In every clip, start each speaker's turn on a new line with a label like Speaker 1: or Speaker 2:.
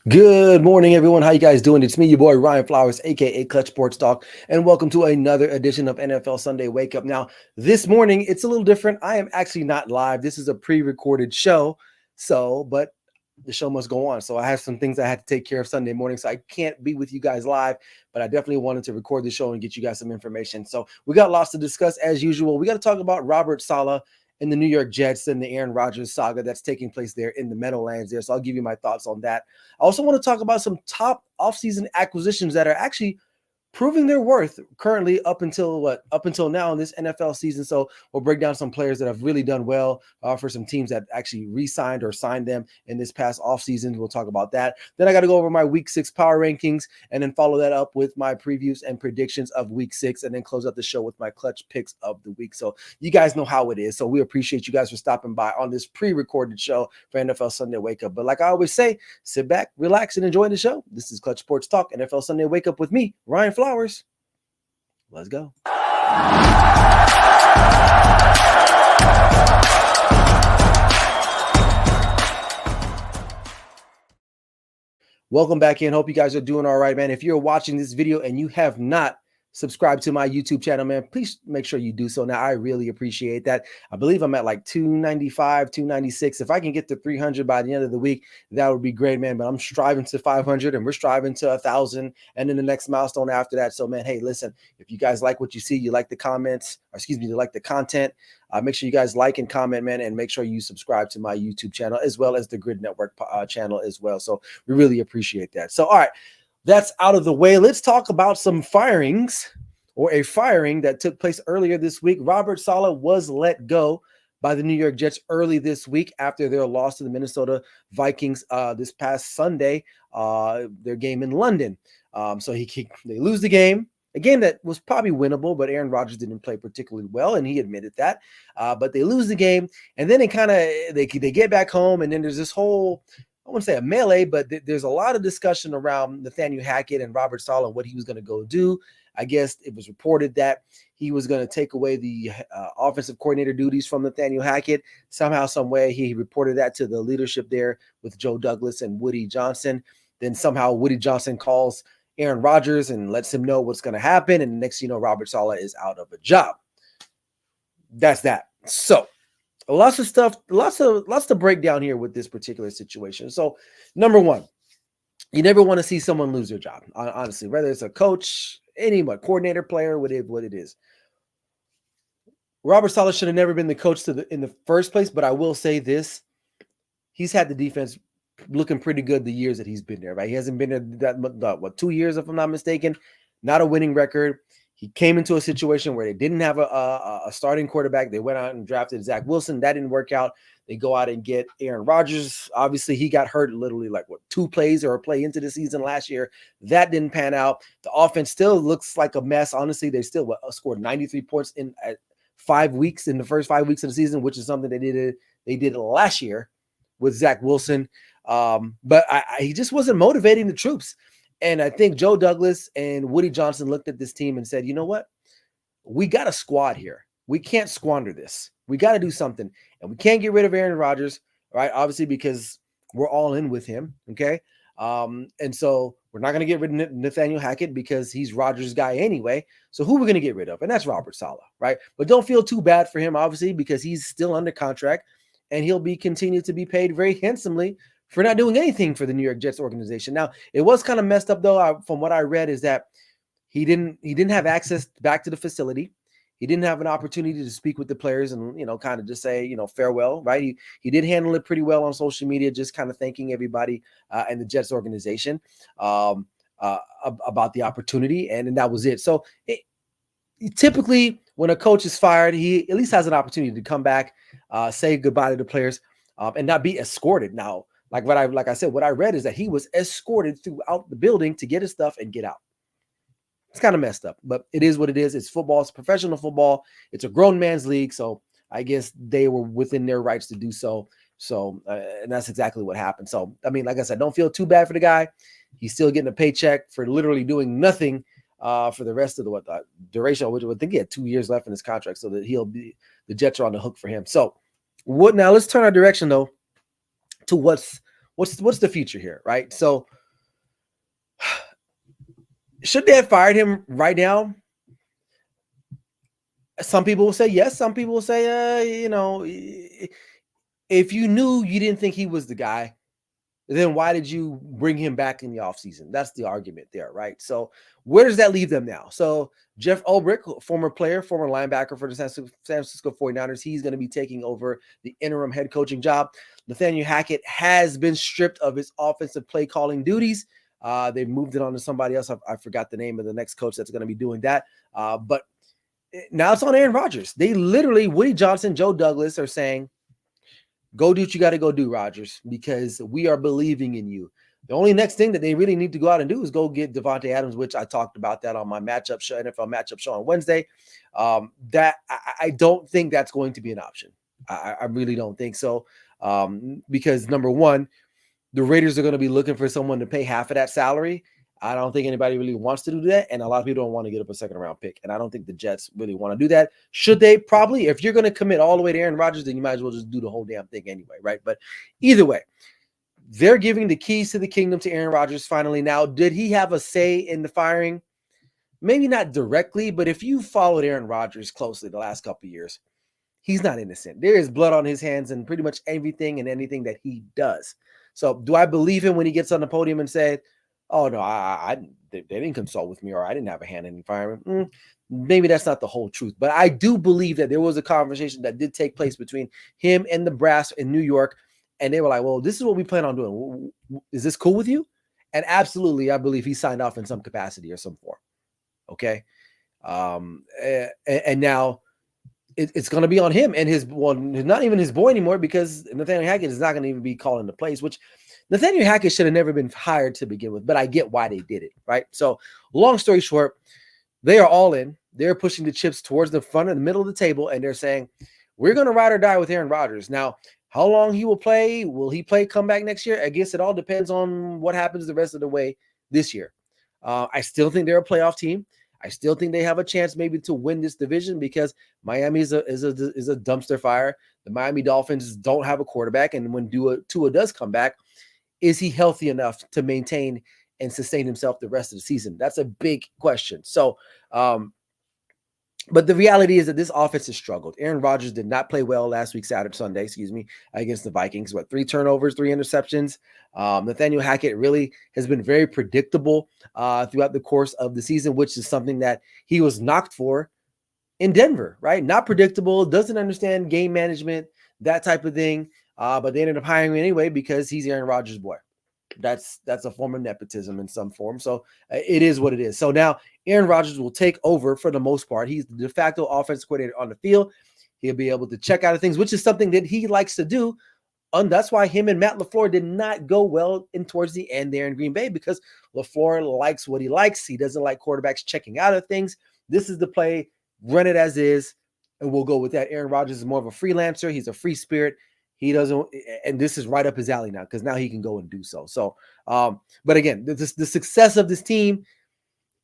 Speaker 1: Good morning, everyone. How you guys doing? It's me, your boy Ryan Flowers, aka Clutch Sports Talk, and welcome to another edition of NFL Sunday Wake Up. Now, this morning it's a little different. I am actually not live. This is a pre-recorded show, but the show must go on. So I have some things I had to take care of Sunday morning, so I can't be with you guys live. But I definitely wanted to record the show and get you guys some information. So we got lots to discuss as usual. We got to talk about Robert Saleh and the New York Jets and the Aaron Rodgers saga that's taking place there in the Meadowlands there. So I'll give you my thoughts on that. I also want to talk about some top offseason acquisitions that are actually proving their worth currently up until now in this NFL season. So we'll break down some players that have really done well for some teams that actually re-signed or signed them in this past offseason. We'll talk about that. Then I got to go over my week 6 power rankings and then follow that up with my previews and predictions of week 6 and then close out the show with my clutch picks of the week. So you guys know how it is. So we appreciate you guys for stopping by on this pre-recorded show for NFL Sunday Wake Up. But like I always say, sit back, relax, and enjoy the show. This is Clutch Sports Talk, NFL Sunday Wake Up with me, Ryan Flowers. Let's go. Welcome back in. Hope you guys are doing all right, man. If you're watching this video and you have not subscribe to my YouTube channel, man, please make sure you do so now. I really appreciate that. I believe I'm at like 295, 296. If I can get to 300 by the end of the week, that would be great, man. But I'm striving to 500 and we're striving to 1,000 and then the next milestone after that. So, man, hey, listen, if you guys like what you see, you like the comments, you like the content, make sure you guys like and comment, man, and make sure you subscribe to my YouTube channel as well as the Grid Network channel as well. So we really appreciate that. So, all right. That's out of the way. Let's talk about some firings or a firing that took place earlier this week. Robert Saleh was let go by the New York Jets early this week after their loss to the Minnesota Vikings this past Sunday, their game in London. So they lose the game, a game that was probably winnable, but Aaron Rodgers didn't play particularly well, and he admitted that. But they lose the game, and then they get back home, and then there's this whole, I wouldn't say a melee, but there's a lot of discussion around Nathaniel Hackett and Robert Saleh and what he was going to go do. I guess it was reported that he was going to take away the offensive coordinator duties from Nathaniel Hackett. Somehow, some way, he reported that to the leadership there with Joe Douglas and Woody Johnson. Then somehow Woody Johnson calls Aaron Rodgers and lets him know what's going to happen. And next, Robert Saleh is out of a job. That's that. So, lots of stuff, lots to break down here with this particular situation. So, number one, you never want to see someone lose their job, honestly, whether it's a coach, anyone, coordinator, player, what it is. Robert Saleh should have never been the coach in the first place, but I will say this. He's had the defense looking pretty good the years that he's been there, right? He hasn't been there that 2 years, if I'm not mistaken. Not a winning record. He came into a situation where they didn't have a starting quarterback. They went out and drafted Zach Wilson. That didn't work out. They go out and get Aaron Rodgers. Obviously, he got hurt literally like 2 plays or a play into the season last year. That didn't pan out. The offense still looks like a mess. Honestly, they still scored 93 points in 5 weeks in the first 5 weeks of the season, which is something they did last year with Zach Wilson. But he just wasn't motivating the troops. And I think Joe Douglas and Woody Johnson looked at this team and said, you know what? We got a squad here. We can't squander this. We got to do something. And we can't get rid of Aaron Rodgers, right? Obviously, because we're all in with him, okay? And so we're not going to get rid of Nathaniel Hackett because he's Rodgers' guy anyway. So who we're going to get rid of? And that's Robert Saleh, right? But don't feel too bad for him, obviously, because he's still under contract and he'll be continued to be paid very handsomely for not doing anything for the New York Jets organization. Now, it was kind of messed up, though, from what I read, is that he didn't have access back to the facility. He didn't have an opportunity to speak with the players and, kind of just say, farewell, right? He did handle it pretty well on social media, just kind of thanking everybody and the Jets organization about the opportunity, and that was it. So typically when a coach is fired, he at least has an opportunity to come back, say goodbye to the players, and not be escorted. Now, like I said, what I read is that he was escorted throughout the building to get his stuff and get out. It's kind of messed up, but it is what it is. It's football. It's professional football. It's a grown man's league. So I guess they were within their rights to do so. So, and that's exactly what happened. So, I mean, like I said, don't feel too bad for the guy. He's still getting a paycheck for literally doing nothing for the rest of the duration, which I think he had 2 years left in his contract, so that the Jets are on the hook for him. So now let's turn our direction though to what's the future here, right? So Should they have fired him right now? Some people will say yes. Some people will say, if you knew you didn't think he was the guy, then why did you bring him back in the offseason? That's the argument there, right? So where does that leave them now? So Jeff Ulbrich, former player, former linebacker for the San Francisco 49ers, he's going to be taking over the interim head coaching job. Nathaniel Hackett has been stripped of his offensive play calling duties. They've moved it on to somebody else. I forgot the name of the next coach that's going to be doing that. But now it's on Aaron Rodgers. They literally, Woody Johnson, Joe Douglas are saying, go do what you got to go do, Rodgers, because we are believing in you. The only next thing that they really need to go out and do is go get Devontae Adams, which I talked about that on my matchup show, NFL matchup show on Wednesday. That I don't think that's going to be an option. I really don't think so. Because number one, the Raiders are going to be looking for someone to pay half of that salary. I don't think anybody really wants to do that. And a lot of people don't want to get up a second round pick. And I don't think the Jets really want to do that. Should they? Probably. If you're going to commit all the way to Aaron Rodgers, then you might as well just do the whole damn thing anyway, right? But either way, they're giving the keys to the kingdom to Aaron Rodgers finally. Now, did he have a say in the firing? Maybe not directly, but if you followed Aaron Rodgers closely the last couple of years, he's not innocent. There is blood on his hands in pretty much everything and anything that he does. So do I believe him when he gets on the podium and said, oh, no, they didn't consult with me, or I didn't have a hand in the firing? Maybe that's not the whole truth. But I do believe that there was a conversation that did take place between him and the brass in New York. And they were like, well, this is what we plan on doing. Is this cool with you? And absolutely, I believe he signed off in some capacity or some form. Okay. And now it's going to be on him and not even his boy anymore, because Nathaniel Hackett is not going to even be calling the plays, which Nathaniel Hackett should have never been hired to begin with, but I get why they did it, right? So long story short, they are all in. They're pushing the chips towards the front of the middle of the table, and they're saying, we're going to ride or die with Aaron Rodgers. Now, how long he will play, come back next year? I guess it all depends on what happens the rest of the way this year. I still think they're a playoff team. I still think they have a chance maybe to win this division, because Miami is a dumpster fire. The Miami Dolphins don't have a quarterback, and when Tua does come back, is he healthy enough to maintain and sustain himself the rest of the season? That's a big question. So, but the reality is that this offense has struggled. Aaron Rodgers did not play well last week, Sunday, against the Vikings. 3 turnovers, 3 interceptions. Nathaniel Hackett really has been very predictable throughout the course of the season, which is something that he was knocked for in Denver, right? Not predictable, doesn't understand game management, that type of thing. But they ended up hiring him anyway because he's Aaron Rodgers' boy. That's a form of nepotism in some form. So it is what it is. So now Aaron Rodgers will take over for the most part. He's the de facto offensive coordinator on the field. He'll be able to check out of things, which is something that he likes to do. And that's why him and Matt LaFleur did not go well in towards the end there in Green Bay, because LaFleur likes what he likes. He doesn't like quarterbacks checking out of things. This is the play. Run it as is, and we'll go with that. Aaron Rodgers is more of a freelancer. He's a free spirit. He doesn't, and this is right up his alley now, because now he can go and do so. So, but again, the success of this team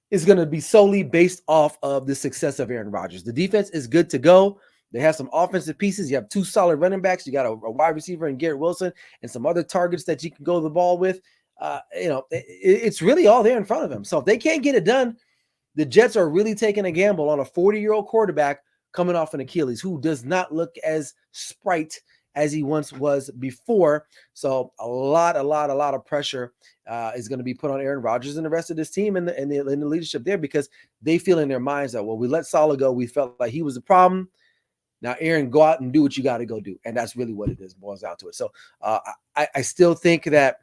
Speaker 1: is going to be solely based off of the success of Aaron Rodgers. The defense is good to go. They have some offensive pieces. You have 2 solid running backs. You got a wide receiver in Garrett Wilson and some other targets that you can go the ball with. It's really all there in front of them. So if they can't get it done, the Jets are really taking a gamble on a 40-year-old quarterback coming off an Achilles, who does not look as sprite as he once was before. So a lot of pressure is going to be put on Aaron Rodgers and the rest of this team and the leadership there, because they feel in their minds that, well, we let Saleh go. We felt like he was the problem. Now, Aaron, go out and do what you got to go do. And that's really what it is, boils down to it. So I still think that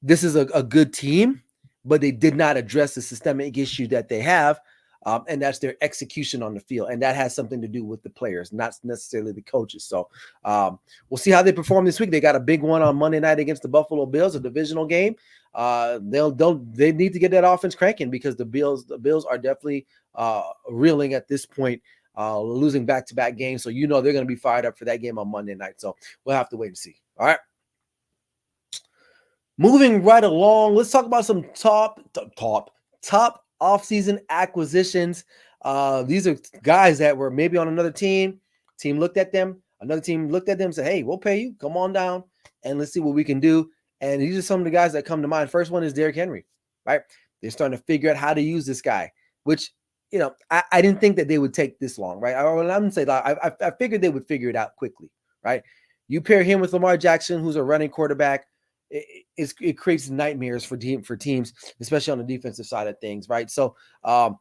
Speaker 1: this is a good team, but they did not address the systemic issue that they have. And that's their execution on the field. And that has something to do with the players, not necessarily the coaches. So we'll see how they perform this week. They got a big one on Monday night against the Buffalo Bills, a divisional game. They need to get that offense cranking, because the Bills are definitely reeling at this point, losing back-to-back games. So they're going to be fired up for that game on Monday night. So we'll have to wait and see. All right. Moving right along, let's talk about some top offseason acquisitions. These are guys that were maybe on another team. Looked at them. Another team looked at them and said, hey, we'll pay you. Come on down and let's see what we can do. And these are some of the guys that come to mind. First one is Derrick Henry, right? They're starting to figure out how to use this guy, which, I didn't think that they would take this long, right? I wouldn't say that. I figured they would figure it out quickly, right? You pair him with Lamar Jackson, who's a running quarterback, it creates nightmares for teams, especially on the defensive side of things, right? So, and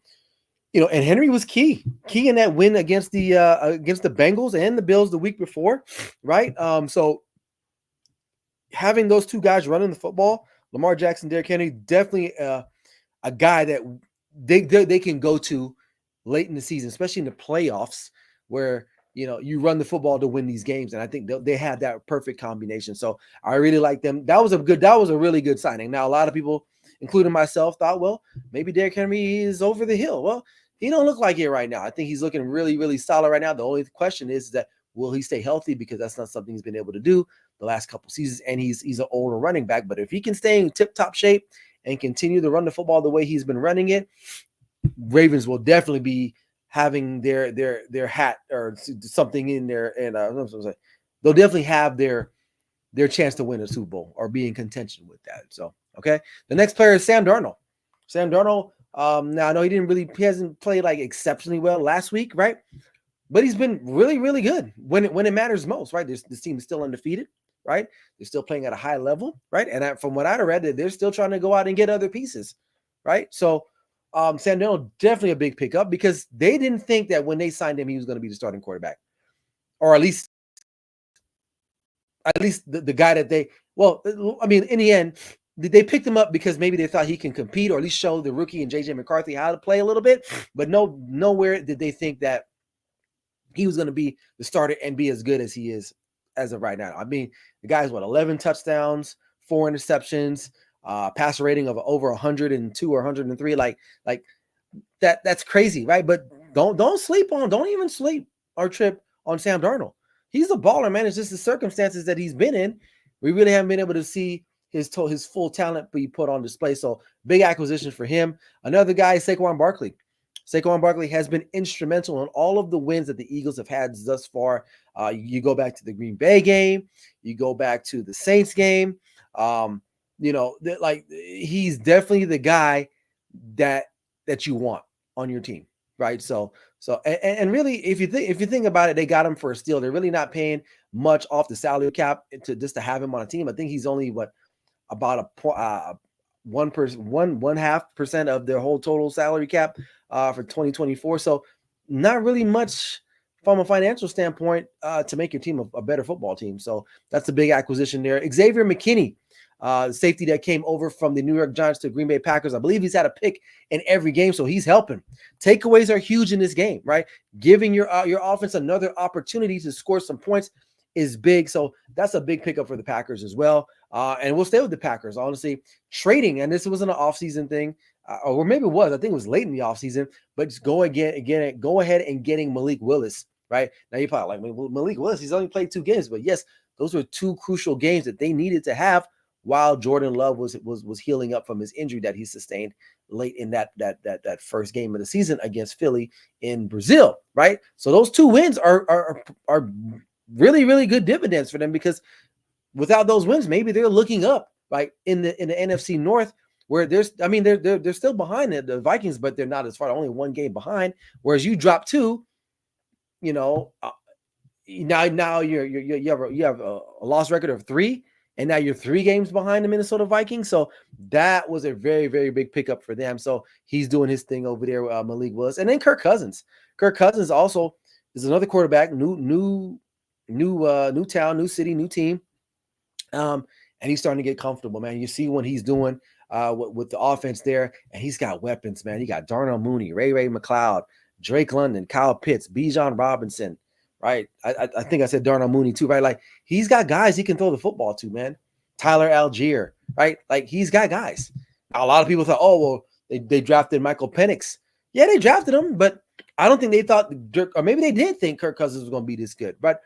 Speaker 1: Henry was key in that win against the Bengals and the Bills the week before, right? So having those two guys running the football, Lamar Jackson, Derrick Henry, definitely a guy that they can go to late in the season, especially in the playoffs, where you run the football to win these games, and I think they have that perfect combination. So I really like them. That was a really good signing. Now a lot of people, including myself, thought, well, maybe Derrick Henry is over the hill. Well, he don't look like it right now. I think he's looking really, really solid right now. The only question is that will he stay healthy, because that's not something he's been able to do the last couple seasons, and he's an older running back. But if he can stay in tip-top shape and continue to run the football the way he's been running it, Ravens will definitely be having their hat or something in there, and they'll definitely have their chance to win a Super Bowl or be in contention with that. So, okay, the next player is Sam Darnold. Sam Darnold. Now I know he hasn't played like exceptionally well last week, right? But he's been really, really good when it matters most, right? This team is still undefeated, right? They're still playing at a high level, right? And from what I read, they're still trying to go out and get other pieces, right? So Sam Darnold, definitely a big pickup, because they didn't think that when they signed him, he was going to be the starting quarterback, or at least the guy that in the end, they picked him up because maybe they thought he can compete, or at least show the rookie and JJ McCarthy how to play a little bit. But nowhere did they think that he was going to be the starter and be as good as he is as of right now. I mean, the guy's 11 touchdowns, 4 interceptions, passer rating of over 102 or 103. Like that's crazy, right? But don't even sleep or trip on Sam Darnold. He's a baller, man. It's just the circumstances that he's been in. We really haven't been able to see his full talent be put on display. So big acquisition for him. Another guy is Saquon Barkley. Saquon Barkley has been instrumental in all of the wins that the Eagles have had thus far. You go back to the Green Bay game, you go back to the Saints game. He's definitely the guy that you want on your team, right? So really, if you think about it, they got him for a steal. They're really not paying much off the salary cap to have him on a team. I think he's only about 1.5% of their whole total salary cap for 2024. So not really much from a financial standpoint to make your team a better football team. So that's a big acquisition there. Xavier McKinney, the safety that came over from the New York Giants to Green Bay Packers. I believe he's had a pick in every game, so he's helping. Takeaways are huge in this game, right? Giving your offense another opportunity to score some points is big. So that's a big pickup for the Packers as well. And we'll stay with the Packers, honestly. Trading, and this wasn't an offseason thing, or maybe it was. I think it was late in the offseason, but just go ahead and getting Malik Willis, right? Now you're probably like, well, Malik Willis, he's only played 2 games, but yes, those were 2 crucial games that they needed to have while Jordan Love was healing up from his injury that he sustained late in that first game of the season against Philly in Brazil, right? So those 2 wins are really, really good dividends for them, because without those wins, maybe they're looking up, right, in the NFC North, where they're still behind the Vikings, but they're not as far, only 1 game behind. Whereas you drop 2, now you have a loss record of 3, and now you're 3 games behind the Minnesota Vikings. So that was a very, very big pickup for them. So he's doing his thing over there, Malik Willis, and then Kirk Cousins. Kirk Cousins also is another quarterback, new town, new city, new team. And he's starting to get comfortable, man. You see what he's doing with the offense there, and he's got weapons, man. He got Darnell Mooney, Ray McLeod, Drake London, Kyle Pitts, Bijan Robinson, right? I think I said Darnell Mooney too, right? Like, he's got guys he can throw the football to, man. Tyler Algier, right? Like, he's got guys. Now, a lot of people thought, oh, well, they drafted Michael Penix. Yeah, they drafted him, but I don't think they thought or maybe they did think Kirk Cousins was going to be this good. But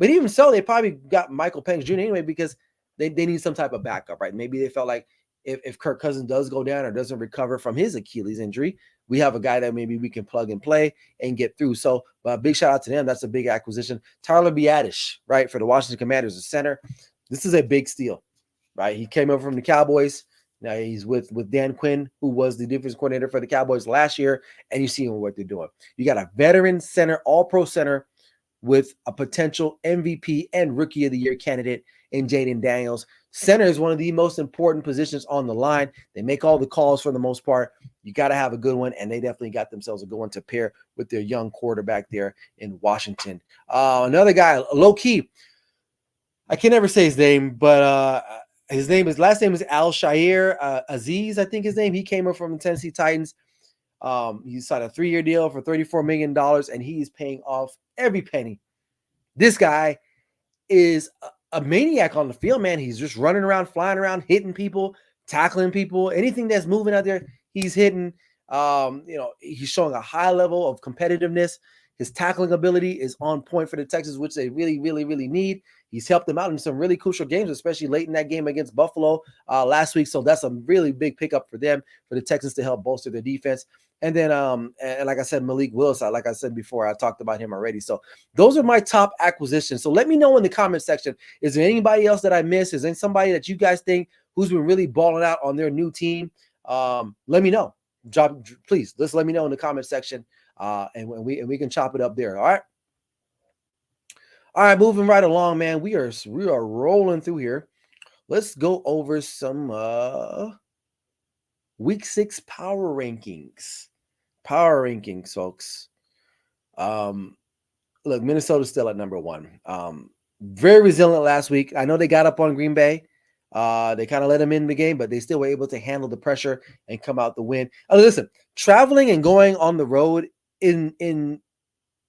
Speaker 1: even so, they probably got Michael Penix Jr. anyway, because they need some type of backup, right? Maybe they felt like if Kirk Cousins does go down or doesn't recover from his Achilles injury, we have a guy that maybe we can plug and play and get through. So big shout out to them. That's a big acquisition. Tyler Biadasz, right, for the Washington Commanders, the center. This is a big steal, right? He came over from the Cowboys, Now he's with Dan Quinn, who was the defense coordinator for the Cowboys last year, and you see what they're doing. You got a veteran center, all-pro center with a potential MVP and Rookie of the Year candidate in Jaden Daniels. Center is one of the most important positions on the line. They make all the calls for the most part. You got to have a good one, and they definitely got themselves a good one to pair with their young quarterback there in Washington. Another guy, low key, I can never say his name, but his last name is Al-Shair Aziz, I think his name. He came up from the Tennessee Titans. He signed a 3-year deal for $34 million, and he is paying off every penny. This guy is a maniac on the field, man. He's just running around, flying around, hitting people, tackling people. Anything that's moving out there, he's hitting. He's showing a high level of competitiveness. His tackling ability is on point for the Texans, which they really, really, really need. He's helped them out in some really crucial games, especially late in that game against Buffalo last week. So that's a really big pickup for them, for the Texans to help bolster their defense. And then, and like I said, Malik Willis, like I said before, I talked about him already. So those are my top acquisitions. So let me know in the comment section, is there anybody else that I missed? Is there somebody that you guys think who's been really balling out on their new team? Let me know. Please, let's let me know in the comment section, and we can chop it up there. All right, moving right along, man. We are rolling through here. Let's go over some Week 6 power rankings. Power rankings, folks. Look, Minnesota's still at number 1. Very resilient last week. I know they got up on Green Bay. They kind of let them in the game, but they still were able to handle the pressure and come out the win. Listen, traveling and going on the road in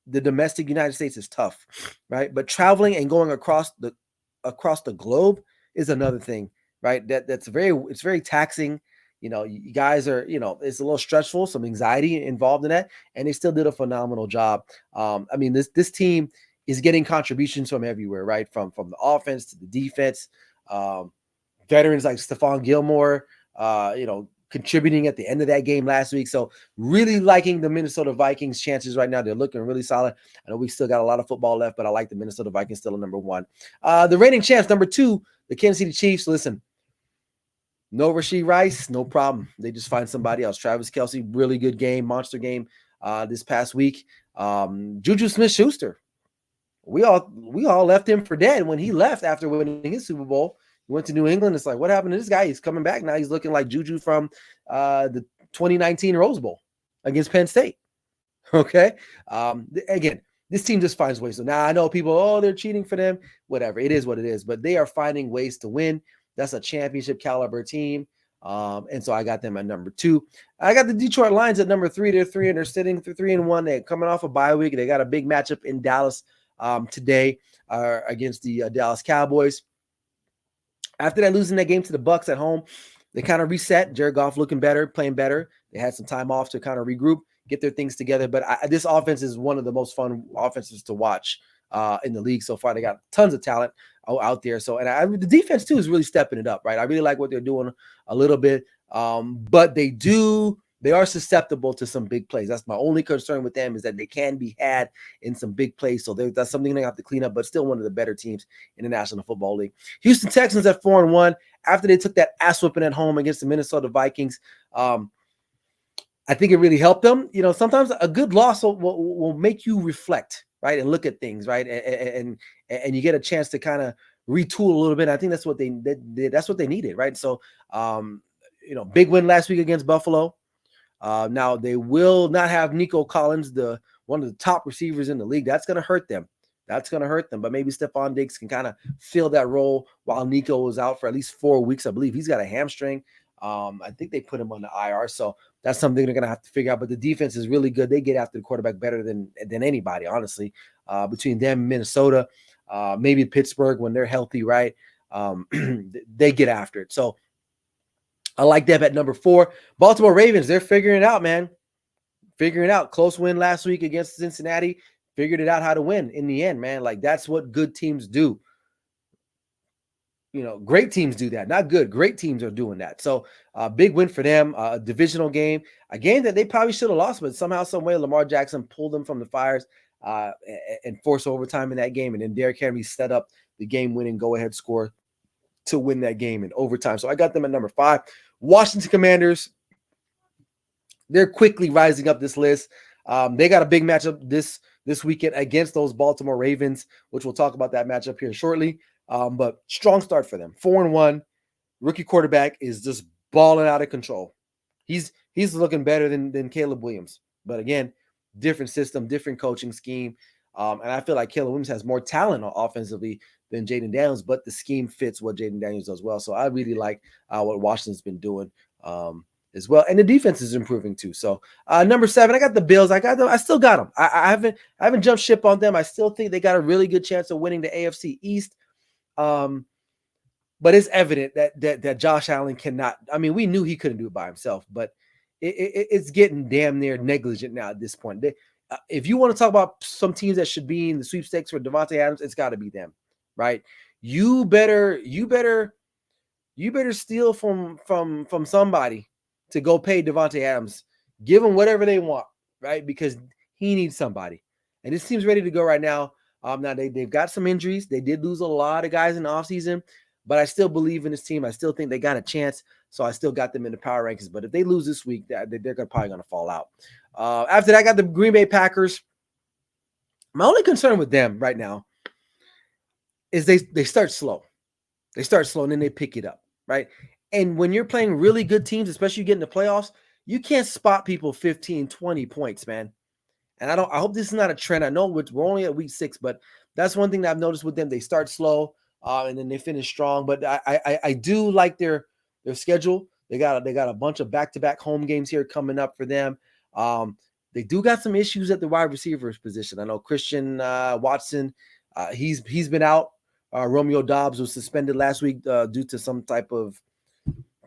Speaker 1: the domestic United States is tough, right? But traveling and going across the globe is another thing, right? It's very taxing. You guys are, it's a little stressful, some anxiety involved in that, and they still did a phenomenal job. This team is getting contributions from everywhere, right? From the offense to the defense. Veterans like Stephon Gilmore, contributing at the end of that game last week. So really liking the Minnesota Vikings chances right now. They're looking really solid. I know we still got a lot of football left, but I like the Minnesota Vikings still at number 1. The reigning champs, number 2, the Kansas City Chiefs. Listen, no Rashee Rice, no problem. They just find somebody else. Travis Kelce, really good game, monster game this past week. Juju Smith-Schuster. We all left him for dead when he left after winning his Super Bowl. He went to New England. It's like, what happened to this guy? He's coming back now. He's looking like Juju from the 2019 Rose Bowl against Penn State. Okay. Again, this team just finds ways. So now I know people, they're cheating for them. Whatever. It is what it is. But they are finding ways to win. That's a championship caliber team. And so I got them at number 2. I got the Detroit Lions at number 3. They're 3 and they're sitting 3-1. They're coming off a bye week. They got a big matchup in Dallas today against the Dallas Cowboys. After that, losing that game to the Bucs at home, they kind of reset. Jared Goff looking better, playing better. They had some time off to kind of regroup, get their things together. But this offense is one of the most fun offenses to watch in the league so far. They got tons of talent out there. So, and the defense too is really stepping it up, right? I really like what they're doing a little bit, but they are susceptible to some big plays. That's my only concern with them, is that they can be had in some big plays. So that's something they have to clean up, but still one of the better teams in the National Football League. Houston Texans at 4-1 after they took that ass whipping at home against the Minnesota Vikings. I think it really helped them. Sometimes a good loss will make you reflect, right, and look at things, right, and you get a chance to kind of retool a little bit. I think that's what they needed, right? So, big win last week against Buffalo. Now they will not have Nico Collins, one of the top receivers in the league. That's going to hurt them. But maybe Stephon Diggs can kind of fill that role while Nico was out for at least 4 weeks. I believe he's got a hamstring. I think they put him on the IR. So that's something they're going to have to figure out. But the defense is really good. They get after the quarterback better than anybody, honestly. Between them, Minnesota, maybe Pittsburgh when they're healthy, right? They get after it. So I like them at number 4. Baltimore Ravens, they're figuring it out, man. Figuring it out. Close win last week against Cincinnati. Figured it out how to win in the end, man. Like, that's what good teams do. Great teams do that. Not good. Great teams are doing that. So big win for them. A divisional game. A game that they probably should have lost, but somehow, some way, Lamar Jackson pulled them from the fires and forced overtime in that game. And then Derrick Henry set up the game-winning go-ahead score to win that game in overtime. So I got them at number 5. Washington Commanders, they're quickly rising up this list. They got a big matchup this weekend against those Baltimore Ravens, which we'll talk about that matchup here shortly. But strong start for them. 4-1. Rookie quarterback is just balling out of control. He's looking better than Caleb Williams. But again, different system, different coaching scheme. And I feel like Caleb Williams has more talent offensively than Jaden Daniels, but the scheme fits what Jaden Daniels does well. So I really like what Washington's been doing as well. And the defense is improving too. So number 7, I got the Bills. I got them. I still got them. I haven't jumped ship on them. I still think they got a really good chance of winning the AFC East. But it's evident that Josh Allen cannot. I mean, we knew he couldn't do it by himself, but it's getting damn near negligent now at this point. If you want to talk about some teams that should be in the sweepstakes for Davante Adams, it's got to be them, right? You better steal from somebody to go pay Davante Adams. Give him whatever they want, right? Because he needs somebody, and this team's ready to go right now. Now they've got some injuries. They did lose a lot of guys in the offseason, but I still believe in this team. I still think they got a chance, so I still got them in the power rankings. But if they lose this week, they're probably going to fall out. After that, I got the Green Bay Packers. My only concern with them right now is they start slow. They start slow, and then they pick it up, right? And when you're playing really good teams, especially you get in the playoffs, you can't spot people 15, 20 points, man. And I hope this is not a trend. I know we're only at week 6, but that's one thing that I've noticed with them. They start slow, and then they finish strong. But I do like their schedule. They got a bunch of back-to-back home games here coming up for them. They do got some issues at the wide receivers position. I know Christian Watson, he's been out. Romeo Doubs was suspended last week due to some type of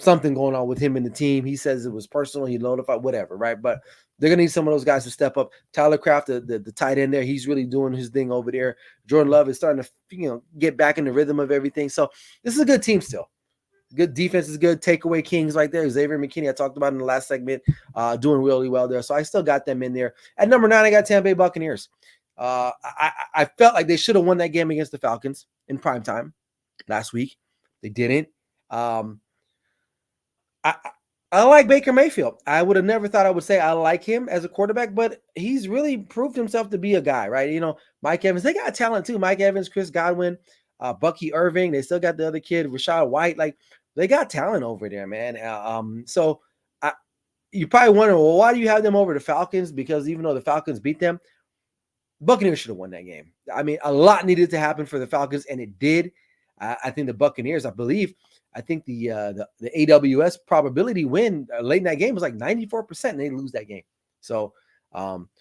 Speaker 1: something going on with him and the team. He says it was personal. He notified, whatever, right? But they're going to need some of those guys to step up. Tyler Kraft, the tight end there, he's really doing his thing over there. Jordan Love is starting to get back in the rhythm of everything. So this is a good team still. Good defense is good. Takeaway kings right there. Xavier McKinney, I talked about in the last segment, doing really well there. So I still got them in there. At number 9, I got Tampa Bay Buccaneers. I felt like they should have won that game against the Falcons in primetime last week. They didn't. I like Baker Mayfield. I would have never thought I would say I like him as a quarterback, but he's really proved himself to be a guy, right? Mike Evans, they got talent too. Mike Evans, Chris Godwin, Bucky Irving. They still got the other kid, Rashad White. Like, they got talent over there, man. So you probably wonder, well, why do you have them over the Falcons? Because even though the Falcons beat them, Buccaneers should have won that game. I mean, a lot needed to happen for the Falcons, and it did. I think the Buccaneers, I think the AWS probability win late in that game was like 94%, and they lose that game. So,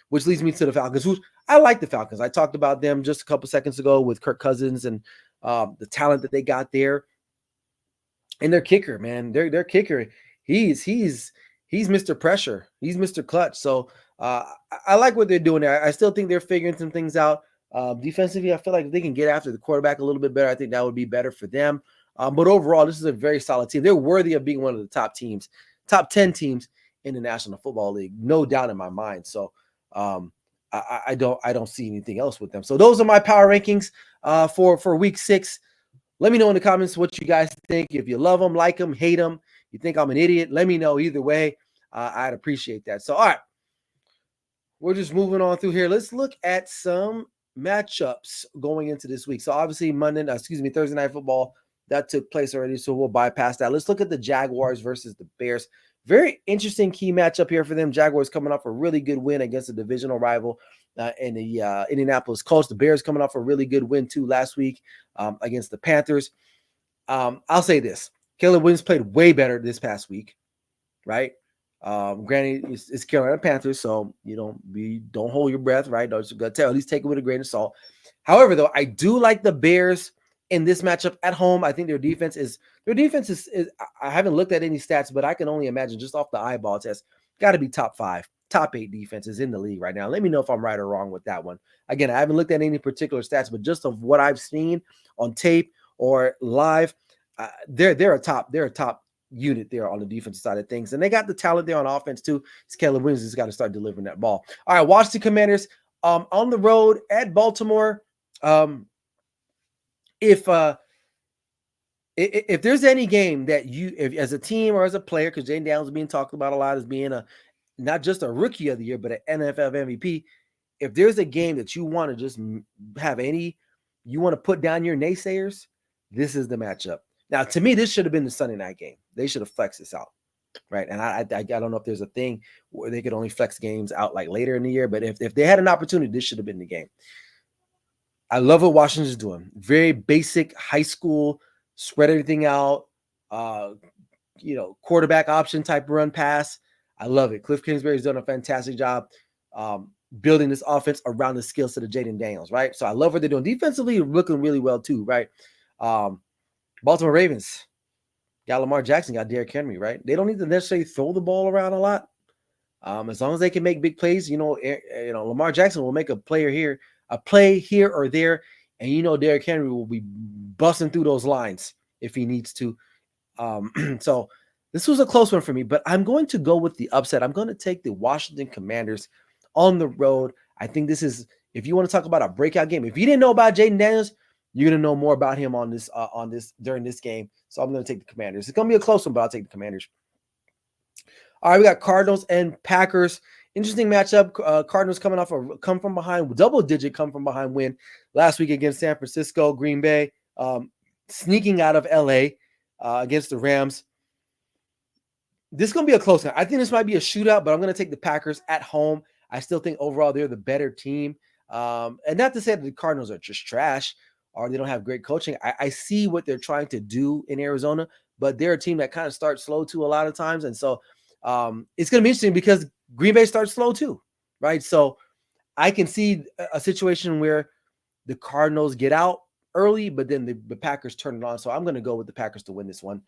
Speaker 1: which leads me to the Falcons, who I like the Falcons. I talked about them just a couple seconds ago with Kirk Cousins and the talent that they got there. And their kicker, man, their kicker, he's Mr. Pressure. He's Mr. Clutch. So I like what they're doing there. I still think they're figuring some things out. Defensively, I feel like if they can get after the quarterback a little bit better, I think that would be better for them. But overall, this is a very solid team. They're worthy of being one of the top 10 teams in the National Football League, no doubt in my mind. So I don't see anything else with them. So those are my power rankings for week 6. Let me know in the comments what you guys think. If you love them, like them, hate them, you think I'm an idiot, let me know either way. I'd appreciate that. So, all right, we're just moving on through here. Let's look at some matchups going into this week. So obviously Thursday Night Football, that took place already, so we'll bypass that. Let's look at the Jaguars versus the Bears. Very interesting key matchup here for them. Jaguars coming off a really good win against a divisional rival in the Indianapolis Colts. The Bears coming off a really good win too last week against the Panthers. I'll say this. Caleb Williams played way better this past week, right? Granted, it's Carolina Panthers, so don't hold your breath, right? Don't just tell. At least take it with a grain of salt. However, though, I do like the Bears in this matchup at home. I think their defense is I haven't looked at any stats, but I can only imagine just off the eyeball test, got to be top 5, top 8 defenses in the league right now. Let me know if I'm right or wrong with that one. Again, I haven't looked at any particular stats, but just of what I've seen on tape or live, they're a top unit there on the defensive side of things, and they got the talent there on offense too. It's Caleb Williams has got to start delivering that ball. All right, Washington Commanders on the road at Baltimore. If If there's any game that if as a team or as a player, because Jaden Daniels is being talked about a lot as being not just a rookie of the year, but an NFL MVP. If there's a game that you want to just have you want to put down your naysayers, this is the matchup. Now, to me, this should have been the Sunday night game. They should have flexed this out, right? And I don't know if there's a thing where they could only flex games out like later in the year, but if they had an opportunity, this should have been the game. I love what Washington's doing. Very basic high school, spread everything out, quarterback option type run pass. I love it. Cliff Kingsbury's done a fantastic job building this offense around the skill set of Jaden Daniels, right? So I love what they're doing. Defensively, looking really well too, right? Baltimore Ravens got Lamar Jackson, got Derrick Henry, right? They don't need to necessarily throw the ball around a lot. As long as they can make big plays, Lamar Jackson will make a play here or there, and Derrick Henry will be busting through those lines if he needs to. So this was a close one for me, but I'm going to go with the upset. I'm going to take the Washington Commanders on the road. I think this is, if you want to talk about a breakout game, if you didn't know about Jaden Daniels, you're going to know more about him on this during this game. So I'm going to take the Commanders. It's going to be a close one, but I'll take the Commanders. All right, we got Cardinals and Packers. Interesting matchup. Cardinals come from behind, double-digit come from behind win last week against San Francisco. Green Bay sneaking out of L.A. Against the Rams. This is going to be a close one. I think this might be a shootout, but I'm going to take the Packers at home. I still think overall they're the better team. And not to say that the Cardinals are just trash or they don't have great coaching. I see what they're trying to do in Arizona, but they're a team that kind of starts slow too a lot of times. And so it's going to be interesting because Green Bay starts slow too, right? So I can see a situation where the Cardinals get out early, but then the Packers turn it on. So I'm going to go with the Packers to win this one.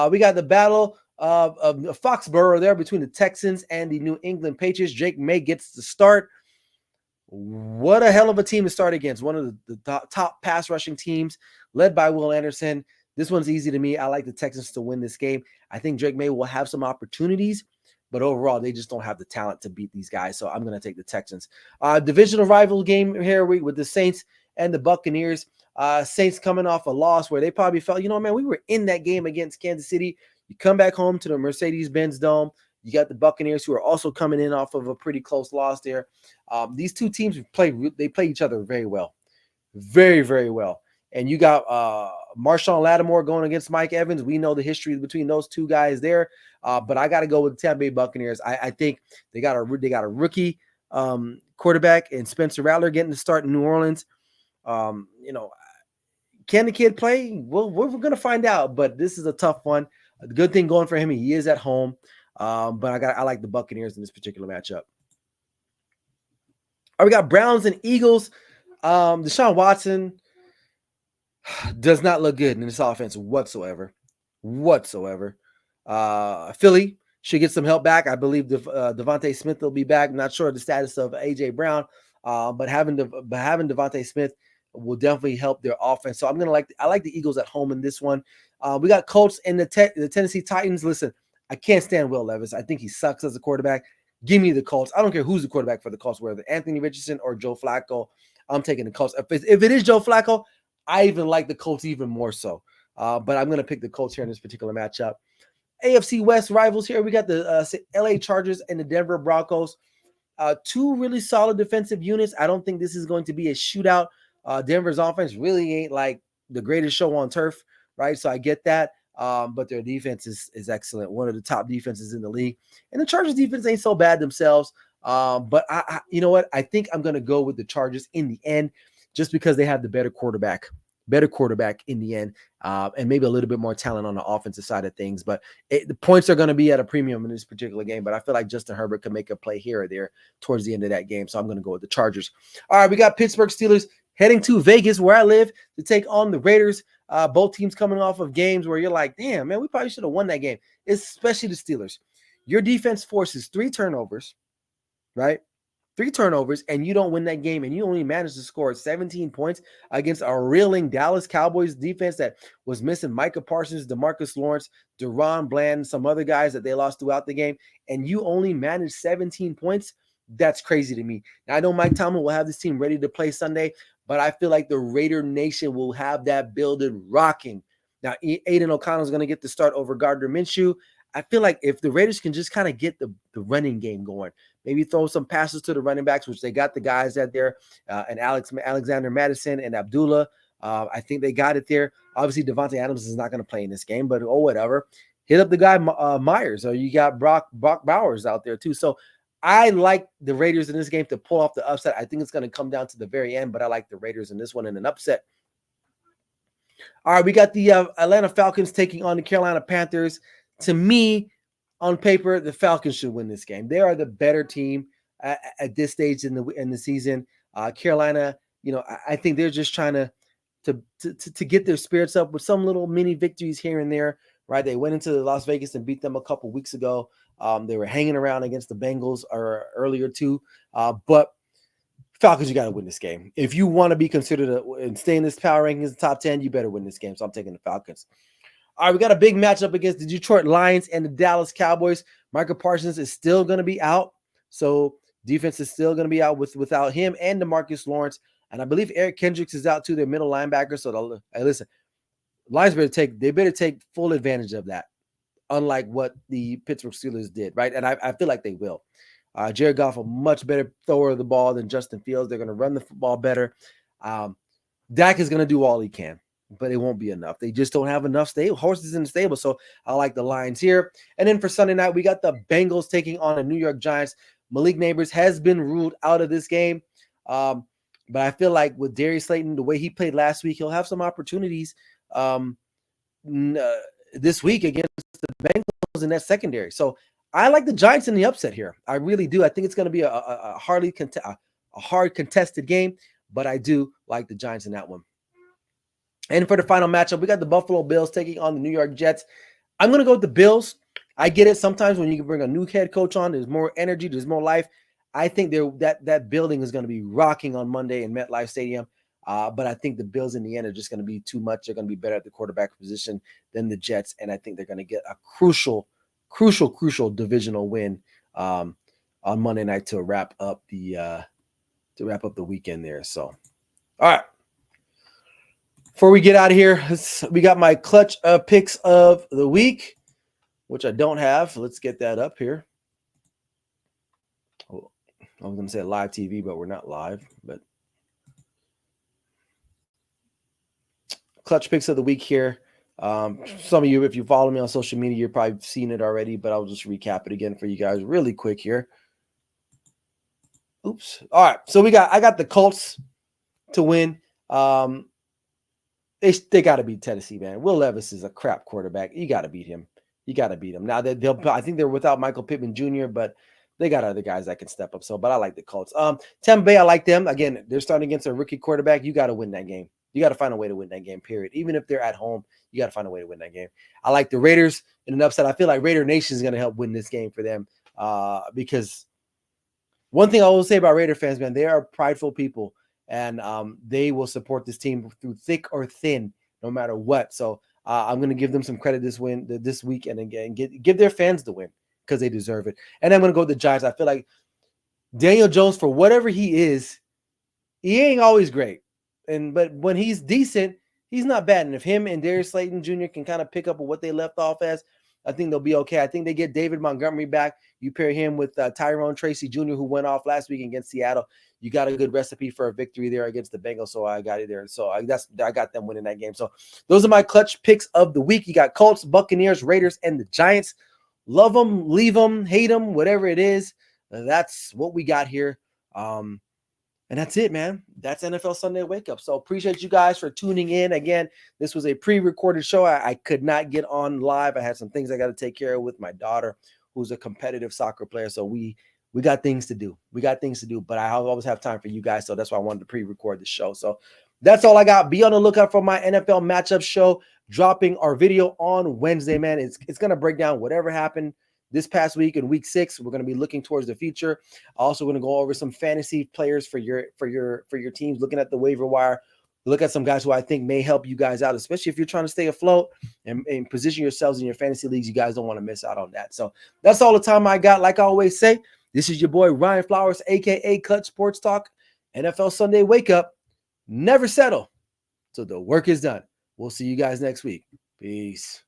Speaker 1: We got the battle of Foxborough there between the Texans and the New England Patriots. Drake May gets the start. What a hell of a team to start against. One of the top pass rushing teams led by Will Anderson. This one's easy to me. I like the Texans to win this game. I think Drake May will have some opportunities, but overall, they just don't have the talent to beat these guys. So I'm going to take the Texans. Divisional rival game here with the Saints and the Buccaneers. Saints coming off a loss where they probably felt, man, we were in that game against Kansas City. You come back home to the Mercedes-Benz Dome. You got the Buccaneers who are also coming in off of a pretty close loss there. These two teams play each other very well. Very, very well. And you got Marshawn Lattimore going against Mike Evans. We know the history between those two guys there. But I got to go with the Tampa Bay Buccaneers. I think they got a rookie quarterback and Spencer Rattler getting to start in New Orleans. Can the kid play? Well, we're going to find out, but this is a tough one. The good thing going for him, he is at home. But I like the Buccaneers in this particular matchup. All right, we got Browns and Eagles. Deshaun Watson does not look good in this offense whatsoever. Philly should get some help back. I believe Devontae Smith will be back. I'm not sure the status of A.J. Brown, but having Devontae Smith will definitely help their offense. So I like the Eagles at home in this one. We got Colts and the Tennessee Titans. Listen, I can't stand Will Levis. I think he sucks as a quarterback. Give me the Colts. I don't care who's the quarterback for the Colts, whether Anthony Richardson or Joe Flacco. I'm taking the Colts. If it is Joe Flacco, I even like the Colts even more so. But I'm going to pick the Colts here in this particular matchup. AFC West rivals here. We got the LA Chargers and the Denver Broncos. Two really solid defensive units. I don't think this is going to be a shootout. Denver's offense really ain't like the greatest show on turf, right? So I get that. But their defense is excellent. One of the top defenses in the league. And the Chargers defense ain't so bad themselves. But I you know what? I think I'm going to go with the Chargers in the end just because they have the better quarterback in the end, and maybe a little bit more talent on the offensive side of things. But the points are going to be at a premium in this particular game. But I feel like Justin Herbert can make a play here or there towards the end of that game. So I'm going to go with the Chargers. All right, we got Pittsburgh Steelers heading to Vegas, where I live, to take on the Raiders. Both teams coming off of games where you're like, damn, man, we probably should have won that game, especially the Steelers. Your defense forces 3 turnovers, right? 3 turnovers, and you don't win that game, and you only managed to score 17 points against a reeling Dallas Cowboys defense that was missing Micah Parsons, DeMarcus Lawrence, Deron Bland, some other guys that they lost throughout the game, and you only managed 17 points. That's crazy to me. Now, I know Mike Tomlin will have this team ready to play Sunday, but I feel like the Raider Nation will have that building rocking Now, Aiden O'Connell is going to get the start over Gardner Minshew. I feel like if the Raiders can just kind of get the running game going, maybe throw some passes to the running backs, which they got the guys out there, and Alexander Madison and Abdullah. I think they got it there. Obviously, Devontae Adams is not going to play in this game, but whatever. Hit up the guy Myers, or you got Brock Bowers out there too. So I like the Raiders in this game to pull off the upset. I think it's going to come down to the very end, but I like the Raiders in this one in an upset. All right, we got the Atlanta Falcons taking on the Carolina Panthers. To me, on paper, the Falcons should win this game. They are the better team at this stage in the season. Carolina, I think they're just trying to get their spirits up with some little mini victories here and there. Right, they went into Las Vegas and beat them a couple weeks ago. They were hanging around against the Bengals earlier too, but Falcons, you got to win this game. If you want to be considered and stay in this power rankings, top 10, you better win this game. So I'm taking the Falcons. All right, we got a big matchup against the Detroit Lions and the Dallas Cowboys. Micah Parsons is still going to be out. So defense is still going to be out without him and DeMarcus Lawrence. And I believe Eric Kendricks is out too, their middle linebacker. So listen, Lions better take full advantage of that, unlike what the Pittsburgh Steelers did, right? And I feel like they will. Jared Goff, a much better thrower of the ball than Justin Fields. They're going to run the football better. Dak is going to do all he can, but it won't be enough. They just don't have enough horses in the stable. So I like the Lions here. And then for Sunday night, we got the Bengals taking on the New York Giants. Malik Neighbors has been ruled out of this game. But I feel like with Darius Slayton, the way he played last week, he'll have some opportunities this week against the Bengals in that secondary. So I like the Giants in the upset here. I really do. I think it's going to be a hard contested game, but I do like the Giants in that one. And for the final matchup, we got the Buffalo Bills taking on the New York Jets. I'm going to go with the Bills. I get it. Sometimes when you can bring a new head coach on, there's more energy, there's more life. I think that building is going to be rocking on Monday in MetLife Stadium. But I think the Bills in the end are just going to be too much. They're going to be better at the quarterback position than the Jets, and I think they're going to get a crucial divisional win on Monday night to wrap up the weekend there. So, all right. Before we get out of here, we got my clutch picks of the week, which I don't have. Let's get that up here. Oh, I was going to say live TV, but we're not live. But clutch picks of the week here. Some of you, if you follow me on social media, you've probably seen it already, but I'll just recap it again for you guys really quick here. Oops. All right. So I got the Colts to win. They got to beat Tennessee, man. Will Levis is a crap quarterback. You got to beat him. Now I think they're without Michael Pittman Jr., but they got other guys that can step up. So, but I like the Colts. Tampa Bay, I like them. Again, they're starting against a rookie quarterback. You got to win that game. You got to find a way to win that game, period. Even if they're at home, you got to find a way to win that game. I like the Raiders in an upset. I feel like Raider Nation is going to help win this game for them because one thing I will say about Raider fans, man, they are prideful people, and they will support this team through thick or thin, no matter what. So I'm going to give them some credit this week, and again, give their fans the win because they deserve it. And I'm going to go with the Giants. I feel like Daniel Jones, for whatever he is, he ain't always great. But when he's decent, he's not bad. And if him and Darius Slayton Jr. can kind of pick up what they left off as, I think they'll be okay. I think they get David Montgomery back. You pair him with Tyrone Tracy Jr., who went off last week against Seattle. You got a good recipe for a victory there against the Bengals, so I got it there. So I got them winning that game. So those are my clutch picks of the week. You got Colts, Buccaneers, Raiders, and the Giants. Love them, leave them, hate them, whatever it is. That's what we got here. And that's it, man. That's NFL Sunday Wake Up. So appreciate you guys for tuning in. Again, this was a pre-recorded show. I could not get on live. I had some things I got to take care of with my daughter, who's a competitive soccer player. So we got things to do. But I always have time for you guys. So that's why I wanted to pre-record the show. So that's all I got. Be on the lookout for my NFL matchup show, dropping our video on Wednesday, man. It's going to break down whatever happened this past week in week 6. We're going to be looking towards the future. Also going to go over some fantasy players for your teams, looking at the waiver wire, look at some guys who I think may help you guys out, especially if you're trying to stay afloat and position yourselves in your fantasy leagues. You guys don't want to miss out on that. So that's all the time I got. Like I always say, this is your boy Ryan Flowers, aka Clutch Sports Talk, NFL Sunday Wake Up. Never settle till the work is done. We'll see you guys next week. Peace.